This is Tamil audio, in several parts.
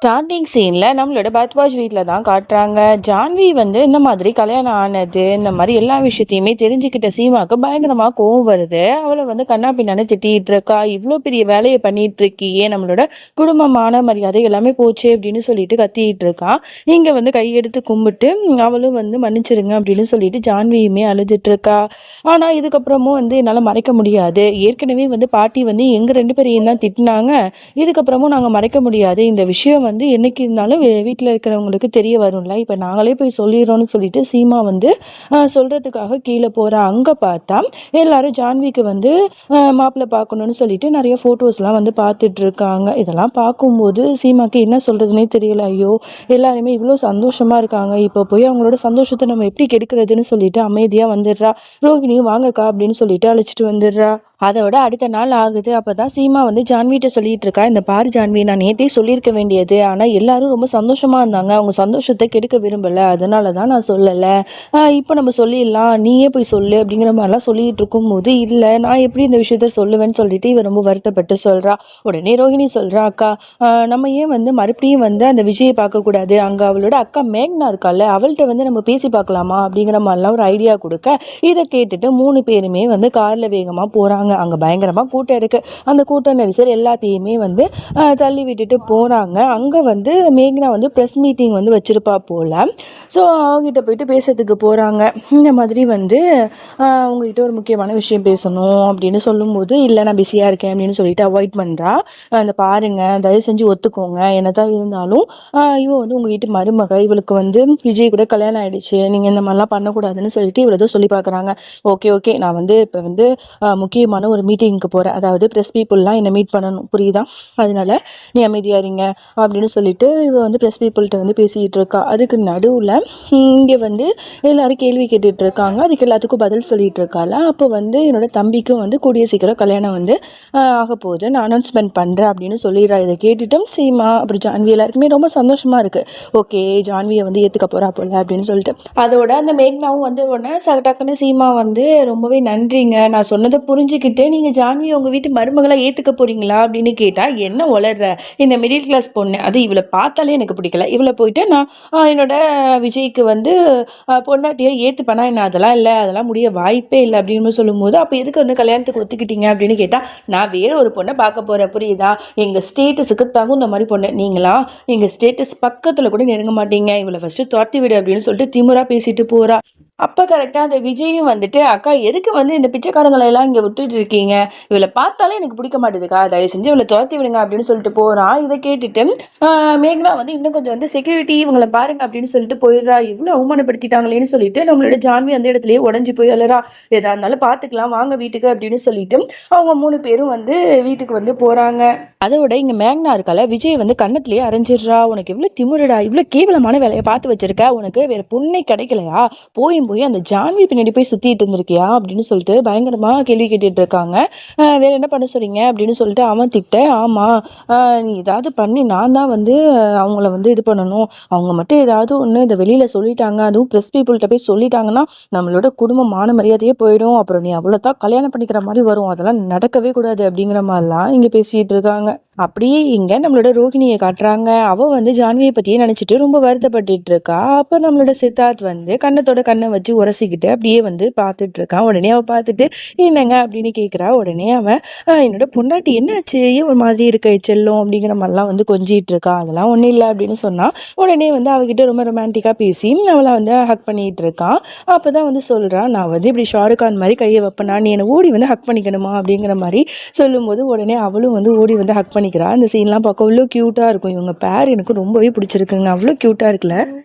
ஸ்டார்டிங் சீன்ல நம்மளோட பரத்வாஜ் வீட்ல தான் காட்டுறாங்க. ஜான்வி வந்து இந்த மாதிரி கல்யாணம் ஆனது, இந்த மாதிரி எல்லா விஷயத்தையுமே தெரிஞ்சுக்கிட்ட சீமாக்கு பயங்கரமா கோவம் வருது. அவள வந்து கன்னா பின்னான்னு திட்டிட்டு இருக்கா. "இவ்ளோ பெரிய வேலைய பண்ணிட்டு இருக்கியே! நம்மளோட குடும்ப மான மரியாதை எல்லாமே போச்சே!" அப்படின்னு சொல்லிட்டு கத்திட்டு இருக்கா. இங்க வந்து கையெடுத்து கும்பிட்டு அவளும் வந்து மன்னிச்சிருங்க அப்படின்னு சொல்லிட்டு ஜான்வியுமே அழுதுட்டு இருக்கா. ஆனா இதுக்கப்புறமும் வந்து என்னால மறைக்க முடியாது. ஏற்கனவே வந்து பாட்டி வந்து எங்க 2 பேரையும் தான் திட்டுனாங்க. இதுக்கப்புறமும் நாங்க மறைக்க முடியாது. இந்த விஷயம் வந்து என்னைக்கு இருந்தாலும் வீட்ல இருக்கிறவங்களுக்கு தெரிய வரும்ல. இப்ப நாங்களே போய் சொல்லிர்றோம்னு சொல்லிட்டு சீமா வந்து சொல்றதுக்காக கீழ போறா. அங்க பார்த்தா எல்லாரும் ஜான்விக்கு வந்து மாப்பிள்ளை பார்க்கணும்னு சொல்லிட்டு நெறைய ஃபோட்டோஸ்லாம் வந்து பார்த்துட்டு இருக்காங்க. இதெல்லாம் பார்க்கும்போது சீமாக்கு என்ன சொல்றதுன்னே தெரியல. ஐயோ! எல்லாருமே இவ்ளோ சந்தோஷமா இருக்காங்க. இப்ப போய் அவங்களோட சந்தோஷத்த நம்ம எப்படி கெடுக்கிறதுன்னு சொல்லிட்டு அமைதியா வந்துடுறா. ரோகிணியும் வாங்கக்கா அப்படின்னு சொல்லிட்டு அழைச்சிட்டு வந்துடுறா. அதோட அடுத்த நாள் ஆகுது. அப்பதான் சீமா வந்து ஜான்விட்ட சொல்லிட்டு இருக்கா, "இந்த பாரு ஜான்வி, நான் நேத்தே சொல்லியிருக்க வேண்டியது. ஆனா எல்லாரும் ரொம்ப சந்தோஷமா இருந்தாங்க. அவங்க சந்தோஷத்த கெடுக்க விரும்பல. அதனால தான் நான் சொல்லல. இப்போ நம்ம சொல்லிடலாம். நீயே போய் சொல்லு." அப்படிங்கிற மாதிரிலாம் சொல்லிட்டு இருக்கும்போது, "இல்ல, நான் எப்படி இந்த விஷயத்த சொல்லுவேன்னு" சொல்லிட்டு இவ ரொம்ப வருத்தப்பட்டு சொல்றா. உடனே ரோஹிணி சொல்றா, "அக்கா, நம்ம ஏன் வந்து மறுபடியும் வந்து அந்த விஜயை பார்க்கக்கூடாது? அங்க அவளோட அக்கா மேக்னா இருக்கால்ல, அவள்கிட்ட வந்து நம்ம பேசி பார்க்கலாமா?" அப்படிங்கிற மாதிரிலாம் ஒரு ஐடியா கொடுக்க, இதை கேட்டுட்டு 3 பேருமே வந்து கார்ல வேகமா போறாங்க. அங்க பயங்கரமா கூட்டம் இருக்கு. அந்த கூட்ட நெரிசல் எல்லாத்தையுமே வந்து தள்ளி விட்டுட்டு போறாங்க. அங்க வந்து மேக்னா வந்து பிரஸ் மீட்டிங் வந்து வச்சிருப்பா போல. ஸோ அவகிட்ட போயிட்டு பேசுறதுக்கு போறாங்க. இந்த மாதிரி வந்து உங்ககிட்ட ஒரு முக்கியமான விஷயம் பேசணும் அப்படின்னு சொல்லும்போது, "இல்ல, நான் பிஸியா இருக்கேன்" அப்படின்னு சொல்லிட்டு அவாய்ட் பண்றா. "இந்த பாருங்க, தயவு செஞ்சு ஒத்துக்கோங்க. என்னதான் இருந்தாலும் இவ வந்து உங்க வீட்டு மருமக. இவளுக்கு வந்து விஜய் கூட கல்யாணம் ஆயிடுச்சு. நீங்க இந்த மாதிரிலாம் பண்ணக்கூடாதுன்னு" சொல்லிட்டு இவ்வளோ ஏதோ சொல்லி பார்க்குறாங்க. "ஓகே, ஓகே, நான் வந்து இப்போ வந்து முக்கியமான ஒரு மீட்டிங்க்கு போறேன். அதாவது பிரஸ் பீப்புள்லாம் என்னை மீட் பண்ணணும். புரியுதா? அதனால நீ அமைதியா இருங்க" அப்படின்னு சொல்லிட்டு இவ வந்து பிரஸ் பீப்புள்கிட்ட வந்து பேசிக்கிட்டு இருக்கா. அதுக்கு நடுவில் இங்கே வந்து எல்லாரும் கேள்வி கேட்டுட்டு இருக்காங்க. அதுக்கு எல்லாத்துக்கும் பதில் சொல்லிட்டு இருக்காள. அப்போ வந்து என்னோட தம்பிக்கும் வந்து கூடிய சீக்கிரம் கல்யாணம் வந்து ஆக போகுது. நான் அனௌன்ஸ்மெண்ட் பண்ணுறேன் அப்படின்னு சொல்லிடுறா. இதை கேட்டுட்டும் சீமா அப்புறம் ஜான்வி எல்லாருக்குமே ரொம்ப சந்தோஷமா இருக்கு. ஓகே, ஜான்வியை வந்து ஏற்றுக்க போறா போல அப்படின்னு சொல்லிட்டு. அதோட அந்த மேக்னாவும் வந்து உடனே டக்குன்னு சீமா வந்து, "ரொம்பவே நன்றிங்க. நான் சொன்னதை புரிஞ்சுக்கிட்டு நீங்க ஜான்வியை உங்க வீட்டு மருமகளா ஏத்துக்க போறீங்களா?" அப்படின்னு கேட்டா, "என்ன உளர்ற? இந்த மிடில் கிளாஸ் பொண்ணு, அது இவளை பார்த்தாலே எனக்கு பிடிக்கல. இவளை போயிட்டு நான் என்னோட விஜய்க்கு வந்து பொண்டாட்டியை ஏத்துப்பேனா என்ன? அதெல்லாம் இல்லை, அதெல்லாம் முடிய வாய்ப்பே இல்லை" அப்படின்னு சொல்லும்போது, "அப்போ எதுக்கு வந்து கல்யாணத்துக்கு ஒத்துக்கிட்டீங்க?" அப்படின்னு கேட்டா, "நான் வேற ஒரு பொண்ணை பார்க்க போறேன், புரியுதா? எங்க ஸ்டேட்டஸுக்கு தகுந்த மாதிரி பொண்ணு. நீங்களா எங்க ஸ்டேட்டஸ் பக்கத்துல கூட நெருங்க மாட்டீங்க. இவளை ஃபர்ஸ்ட் துரத்தி விடு" அப்படின்னு சொல்லிட்டு திமிரா பேசிட்டு போறா. அப்ப கரெக்டா அந்த விஜயும் வந்துட்டு, "அக்கா, எதுக்கு வந்து இந்த பிச்சைக்காரங்களை எல்லாம் இங்க விட்டுட்டு இருக்கீங்க? இவளை பார்த்தாலே எனக்கு பிடிக்க மாட்டேதுக்கா. தயவு செஞ்சு இவளை துரத்தி விடுங்க" அப்படின்னு சொல்லிட்டு போறான். இதை கேட்டுட்டு மேக்னா வந்து இன்னும் கொஞ்சம் வந்து, "செக்யூரிட்டி, இவங்களை பாருங்க" அப்படின்னு சொல்லிட்டு போயிடுறா. இவ்வளவு அவமானப்படுத்திட்டாங்களேன்னு சொல்லிட்டு நம்மளோட ஜான்வி அந்த இடத்துலயே உடஞ்சி போய் அழறா. "எதா இருந்தாலும் பார்த்துக்கலாம், வாங்க வீட்டுக்கு" அப்படின்னு சொல்லிட்டு அவங்க 3 பேரும் வந்து வீட்டுக்கு வந்து போறாங்க. அதோட இங்க மேக்னா இருக்கால, விஜய் வந்து கன்னத்திலேயே அரைஞ்சிடுறா. "உனக்கு எவ்வளவு திமிருடா? இவ்வளவு கேவலமான வேலையை பார்த்து வச்சிருக்க. உனக்கு வேற பொண்ணே கிடைக்கலையா? போய் அந்த ஜான்வி பின்னாடி போய் சுத்திட்டு இருந்திருக்கியா?" அப்படின்னு சொல்லிட்டு பயங்கரமா கேள்வி கேட்டுட்டு இருக்காங்க. வேற என்ன பண்ண சொல்றீங்க அப்படின்னு சொல்லிட்டு அவன் திட்ட, "ஆமா, நீ ஏதாவது பண்ணி நான் தான் வந்து அவங்கள வந்து இது பண்ணணும். அவங்க மட்டும் ஏதாவது ஒண்ணு இதை வெளியில சொல்லிட்டாங்க, அதுவும் பிரஸ் பீப்புள்கிட்ட போய் சொல்லிட்டாங்கன்னா நம்மளோட குடும்பம் மான மரியாதையே போயிடும். அப்புறம் நீ அவ்வளோதான் கல்யாணம் பண்ணிக்கிற மாதிரி வரும். அதெல்லாம் நடக்கவே கூடாது" அப்படிங்கிற மாதிரிலாம் இங்க பேசிட்டு இருக்காங்க. அப்படியே இங்க நம்மளோட ரோஹிணியை காட்டுறாங்க. அவ வந்து ஜான்வியை பத்தியே நினைச்சிட்டு ரொம்ப வருத்தப்பட்டுட்டு இருக்கா. அப்ப நம்மளோட சித்தார்த் வந்து கண்ணத்தோட கண்ணை வச்சு உரசிக்கிட்டு அப்படியே வந்து பார்த்துட்டு இருக்கான். உடனே அவ பார்த்துட்டு, "என்னங்க?" அப்படின்னு கேட்கிறா. உடனே அவன், "என்னோட பொண்டாட்டி என்னாச்சு? ஏன் ஒரு மாதிரி இருக்க செல்லம்?" அப்படிங்கிற மாதிரிலாம் வந்து கொஞ்சிட்டு இருக்கா. "அதெல்லாம் ஒன்றும் இல்லை" அப்படின்னு சொன்னா. உடனே வந்து அவகிட்ட ரொம்ப ரொமான்டிக்கா பேசி அவளை வந்து ஹக் பண்ணிட்டு இருக்கான். அப்பதான் வந்து சொல்றான், "நான் வந்து இப்படி ஷாருக் கான் மாதிரி கையை வைப்பேனா? நீ என்னை ஓடி வந்து ஹக் பண்ணிக்கணுமா?" அப்படிங்கிற மாதிரி சொல்லும்போது உடனே அவளும் வந்து ஓடி வந்து ஹக் பண்ணிக்கிறா. அந்த சீன்லாம் பார்க்க அவ்வளோ க்யூட்டா இருக்கும். இவங்க பேர் எனக்கு ரொம்பவே பிடிச்சிருக்குங்க. அவ்வளோ க்யூட்டா இருக்குல்ல.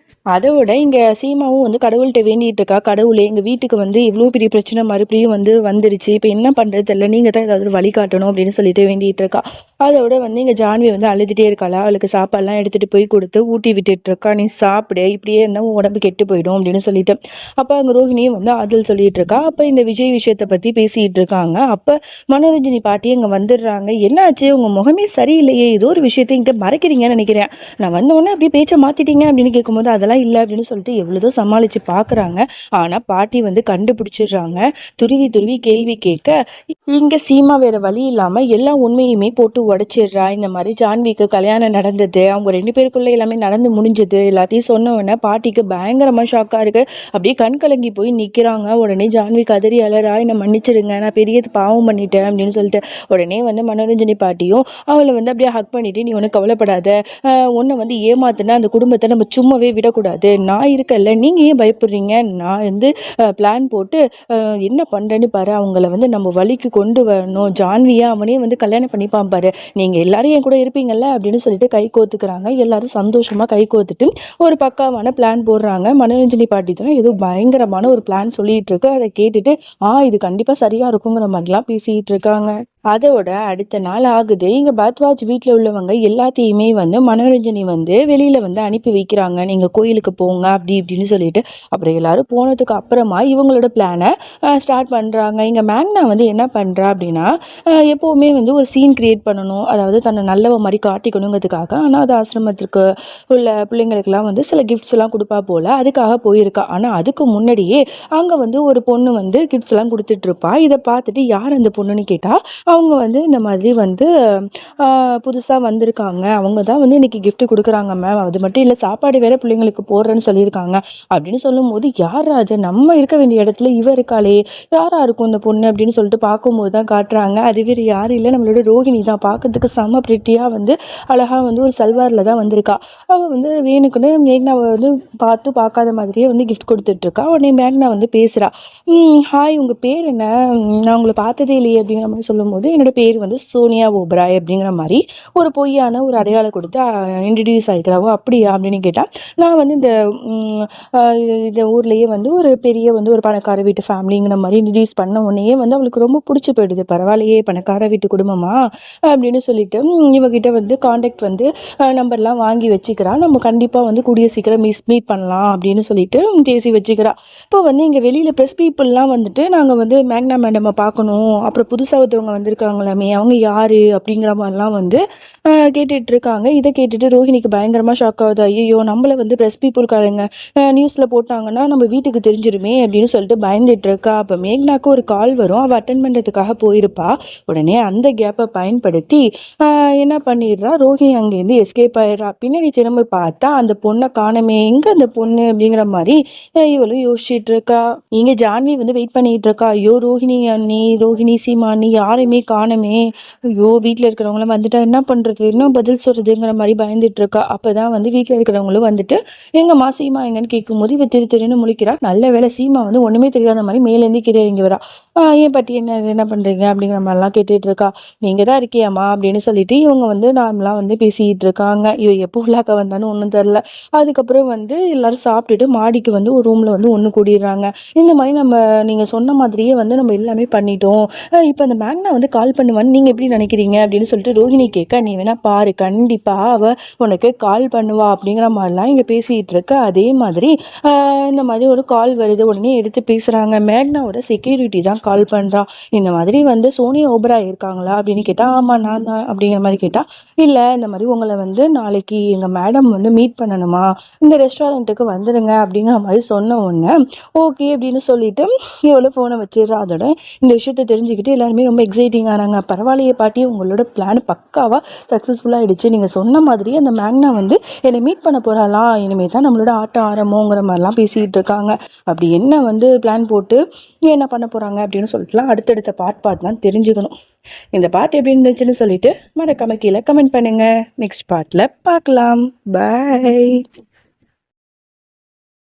அதோட இங்க சீமாவும் வந்து கடவுள்கிட்ட வேண்டிட்டு இருக்கா, "கடவுளே, எங்க வீட்டுக்கு வந்து இவ்வளோ பெரிய பிரச்சனை மறுபடியும் வந்து வந்துடுச்சு. இப்போ என்ன பண்றது தெரியல. நீங்க தான் ஏதாவது ஒரு வழி காட்டணும்" அப்படின்னு சொல்லிட்டு வேண்டிட்டு இருக்கா. அதோட வந்து இங்க ஜான்வி வந்து அழுதுட்டே இருக்காளா. அவளுக்கு சாப்பாடுலாம் எடுத்துட்டு போய் கொடுத்து ஊட்டி விட்டுட்டு இருக்கா. "நீ சாப்பிடு, இப்படியே இருந்தா உன் உடம்பு கெட்டு போயிடும்" அப்படின்னு சொல்லிட்டு. அப்ப அங்க ரோஹிணியும் வந்து ஆறுதல் சொல்லிட்டு இருக்கா. அப்ப இந்த விஜய் விஷயத்தை பத்தி பேசிட்டு இருக்காங்க. அப்ப மனோரஞ்சினி பாட்டி இங்க வந்துடுறாங்க. "என்னாச்சு? உங்க முகமே சரியில்லையே. ஏதோ ஒரு விஷயத்தை என்கிட்ட மறைக்கிறீங்கன்னு நினைக்கிறேன். நான் வந்த உடனே அப்படியே பேச்சை மாத்திட்டீங்க" அப்படின்னு கேட்கும்போது, "அதெல்லாம் மாதிரிலாம் இல்லை அப்படின்னு சொல்லிட்டு எவ்வளோதோ சமாளித்து பார்க்குறாங்க. ஆனால் பாட்டி வந்து கண்டுபிடிச்சிடுறாங்க. துருவி துருவி கேள்வி கேட்க இங்கே சீமா வேற வழி இல்லாமல் எல்லா உண்மையுமே போட்டு உடைச்சிடுறா. இந்த மாதிரி ஜான்விக்கு கல்யாணம் நடந்தது, அவங்க 2 பேருக்குள்ளே எல்லாமே நடந்து முடிஞ்சது எல்லாத்தையும் சொன்ன உடனே பாட்டிக்கு பயங்கரமாக ஷாக்காக இருக்கு. அப்படியே கண் கலங்கி போய் நிற்கிறாங்க. உடனே ஜான்வி கதறி அலறா, என்னை மன்னிச்சிடுங்க, நான் பெரிய பாவம் பண்ணிட்டேன் அப்படின்னு சொல்லிட்டு. உடனே வந்து மனோரஞ்சனி பாட்டியும் அவளை வந்து அப்படியே ஹக் பண்ணிட்டு, நீ ஒன்றும் கவலைப்படாத, உன்னை வந்து ஏமாத்தினா அந்த குடும்பத்தை நம்ம சும்மாவே விடக்கூடாது, நான் இருக்கல, நீங்கள் ஏன் பயப்படுறீங்க, நான் வந்து பிளான் போட்டு என்ன பண்ணுறேன்னு பாரு, அவங்கள வந்து நம்ம வழிக்கு கொண்டு வரணும், ஜான்வியா அவனே வந்து கல்யாணம் பண்ணிப்பான் பாரு, நீங்கள் எல்லாரும் என் கூட இருப்பீங்கல்ல அப்படின்னு சொல்லிட்டு கை கோத்துக்கிறாங்க. எல்லாரும் சந்தோஷமாக கை கோத்துட்டு ஒரு பக்காவான பிளான் போடுறாங்க. மனோரஞ்சனி பாட்டி தான் ஏதோ பயங்கரமான ஒரு பிளான் சொல்லிட்டு இருக்கு. அதை கேட்டுட்டு இது கண்டிப்பாக சரியாக இருக்குங்கிற மாதிரிலாம் பேசிகிட்டு இருக்காங்க. அதோட அடுத்த நாள் ஆகுது. இங்க பரத்வாஜ் வீட்டில் உள்ளவங்க எல்லாத்தையுமே வந்து மனோரஞ்சனி வந்து வெளியில வந்து அனுப்பி வைக்கிறாங்க. நீங்க கோயிலுக்கு போங்க அப்படி இப்படின்னு சொல்லிட்டு. அப்புறம் எல்லாரும் போனதுக்கு அப்புறமா இவங்களோட பிளானை ஸ்டார்ட் பண்றாங்க. இங்க மேக்னா வந்து என்ன பண்றா அப்படின்னா, எப்பவுமே வந்து ஒரு சீன் கிரியேட் பண்ணணும், அதாவது தன்னை நல்லவ மாதிரி காட்டிக்கணுங்கிறதுக்காக அனாத ஆசிரமத்திற்கு உள்ள பிள்ளைங்களுக்கெல்லாம் வந்து சில கிஃப்ட்ஸ் எல்லாம் கொடுப்பா போல, அதுக்காக போயிருக்கா. ஆனா அதுக்கு முன்னாடியே அங்க வந்து ஒரு பொண்ணு வந்து கிஃப்ட்ஸ் எல்லாம் கொடுத்துட்டு இருப்பா. இதை பார்த்துட்டு யார் அந்த பொண்ணுன்னு கேட்டா, அவங்க வந்து இந்த மாதிரி வந்து புதுசாக வந்திருக்காங்க, அவங்க தான் வந்து இன்னைக்கு கிஃப்ட் கொடுக்குறாங்க மேம், அது மட்டும் இல்லை சாப்பாடு வேற பிள்ளைங்களுக்கு போடுறேன்னு சொல்லியிருக்காங்க அப்படின்னு சொல்லும்போது, யார் அது, நம்ம இருக்க வேண்டிய இடத்துல இவ இருக்காளே, யாரா இருக்கும் இந்த பொண்ணு அப்படின்னு சொல்லிட்டு பார்க்கும்போது தான் காட்டுறாங்க. அது வேறு யாரும் இல்லை, நம்மளோட ரோஹிணி தான். பார்க்கறதுக்கு செம்ம பிரிட்டியாக வந்து அழகாக வந்து ஒரு சல்வாரில் தான் வந்திருக்கா. அவள் வந்து வேணுக்குன்னு மேக்னாவை வந்து பார்க்காத மாதிரியே வந்து கிஃப்ட் கொடுத்துட்ருக்கா. உடனே மேக்னா வந்து பேசுகிறா, ஹாய் உங்கள் பேர் என்ன, நான் உங்களை பார்த்ததே இல்லையே அப்படிங்கிற மாதிரி சொல்லும்போது, என்னோட பேர் வந்து சோனியா ஓபராய் அப்படிங்கிற மாதிரி ஒரு பொய்யான ஒரு அடையாளம் கொடுத்து இன்ட்ரடியூஸ் ஆகிக்கிறாவோ. அப்படியா அப்படின்னு கேட்டால், நான் வந்து இந்த ஊர்லேயே வந்து ஒரு பெரிய வந்து ஒரு பணக்கார வீட்டு ஃபேமிலிங்கிற மாதிரி இன்ட்ரடியூஸ் பண்ண உடனேயே வந்து அவளுக்கு ரொம்ப பிடிச்சி போயிடுது. பரவாயில்லையே, பணக்கார வீட்டு குடும்பமா அப்படின்னு சொல்லிட்டு இவகிட்ட வந்து காண்டாக்ட் வந்து நம்பர்லாம் வாங்கி வச்சுக்கிறா. நம்ம கண்டிப்பாக வந்து கூடிய சீக்கிரம் மீட் பண்ணலாம் அப்படின்னு சொல்லிட்டு பேசி வச்சுக்கிறா. இப்போ வந்து இங்கே வெளியில் ப்ரெஸ் பீப்புளெலாம் வந்துட்டு, நாங்கள் வந்து மேக்னா மேடமை பார்க்கணும், அப்புறம் புதுசாக ஒருத்தவங்க வந்திருக்காங்களாமே, அவங்க யாரு அப்படிங்கிற மாதிரிலாம் வந்து கேட்டுட்டு இருக்காங்க. இதை கேட்டுட்டு ரோஹிணிக்கு பயங்கரமாக ஷாக் ஆகுது. ஐயோ, நம்மளை வந்து ப்ரெஸ் பீப்புள்காரங்க நியூஸில் போட்டாங்கன்னா நம்ம வீட்டுக்கு தெரிஞ்சிருமே அப்படின்னு சொல்லிட்டு பயந்துட்டு இருக்கா. அப்போ மேக்னாக்கு ஒரு கால் வரும். அவள் அட்டன் பண்ணுறதுக்காக போயிருப்பா. உடனே அந்த கேப்பை பயன்படுத்தி என்ன பண்ணிடுறா, ரோஹிணி அங்கேருந்து எஸ்கேப் ஆயிடுறா. பின்னாடி திரும்ப பார்த்தா அந்த பொண்ணை காணமே, எங்கே அந்த பொண்ணு அப்படிங்கிற மாதிரி இவளும் யோசிச்சுட்டு இருக்கா. இங்கே ஜான்வி வந்து வெயிட் பண்ணிட்டு இருக்கா. ஐயோ, ரோஹிணி அண்ணி, ரோஹிணி சீமா அண்ணி யாரையுமே காணமே, ஐயோ வீட்டில் இருக்கிறவங்களாம் வந்துட்டா என்ன பண்ணுறது, என்ன பதில் சொல்கிறதுங்கிற மாதிரி பயந்துட்டு இருக்கா. அப்போ தான் வந்து வீட்டில் இருக்கிறவங்களும் வந்துட்டு, எங்கம்மா சீமா எங்கன்னு கேட்கும்போது இவ திரு முழிக்கிறா. நல்ல வேலை சீமா வந்து ஒன்றுமே தெரியாத மாதிரி மேலேருந்து கீழே இறங்கி வரா. ஏன் பாட்டி என்ன பண்ணுறீங்க அப்படிங்கிற மாதிரிலாம் கேட்டுட்டு இருக்கா. நீங்கள் தான் இருக்கியாம்மா அப்படின்னு சொல்லிட்டு இவங்க வந்து நார்மலாக வந்து பேசிக்கிட்டு இருக்காங்க. இவ எப்போ உள்ளாக்க வந்தான்னு ஒன்றும் தெரில. அதுக்கப்புறம் வந்து எல்லாரும் சாப்பிட்டுட்டு மாடிக்கு வந்து ஒரு ரூமில் வந்து ஒன்று கூடிடுறாங்க. இந்த மாதிரி நீங்கள் சொன்ன மாதிரியே வந்து நம்ம எல்லாமே பண்ணிட்டோம். இப்போ அந்த மேக்னா வந்து கால் பண்ணுவான்னு நீங்கள் எப்படி நினைக்கிறீங்க அப்படின்னு சொல்லிட்டு ரோஹிணி கேட்க, நீ வேணா பாரு, கண்டிப்பாக அவள் உனக்கு கால் பண்ணுவா அப்படிங்கிற மாதிரிலாம் இங்கே பேசிகிட்டு இருக்க. அதே மாதிரி இந்த மாதிரி ஒரு கால் வருது. உடனே எடுத்து பேசுகிறாங்க. மேக்னாவோட செக்யூரிட்டி தான் கால் பண்ணுறான். இந்த மாதிரி வந்து சோனியா ஓபராய் இருக்காங்களா அப்படின்னு கேட்டால், ஆமாம் நான் தான் அப்படிங்கிற மாதிரி கேட்டால், இல்லை இந்த மாதிரி உங்களை வந்து நாளைக்கு எங்கள் மேடம் வந்து மீட் பண்ணணுமா, இந்த ரெஸ்டாரண்ட்டுக்கு வந்துடுங்க அப்படிங்கிற மாதிரி சொன்ன உடனே ஓகே அப்படின்னு சொல்லிட்டு எவ்வளோ ஃபோனை வச்சிடுறா. அதோட இந்த விஷயத்தை தெரிஞ்சுக்கிட்டு எல்லாருமே ரொம்ப எக்ஸைட்டிங் ஆனாங்க. பரவாயில்லையே பாட்டி, உங்களோட பிளான் பக்காவாக சக்ஸஸ்ஃபுல்லாக ஆகிடுச்சு. நீங்கள் சொன்ன மாதிரி அந்த மேக்னா வந்து என்னை மீட் பண்ண போகிறாளா, இனிமேல் தான் நம்மளோட ஆட்டம் ஆரம்பங்கிற மாதிரிலாம் பேசிகிட்டு இருக்காங்க. அப்படி என்ன வந்து பிளான் போட்டு என்ன பண்ண போகிறாங்க அப்படின்னு சொல்லிட்டுலாம் அடுத்தடுத்த பார்ட்லாம் தெரிஞ்சுக்கணும். இந்த பார்ட் எப்படி இருந்துச்சுன்னு சொல்லிட்டு மறக்காம கீழே கமெண்ட் பண்ணுங்கள். நெக்ஸ்ட் பார்ட்டில் பார்க்கலாம். பாய்.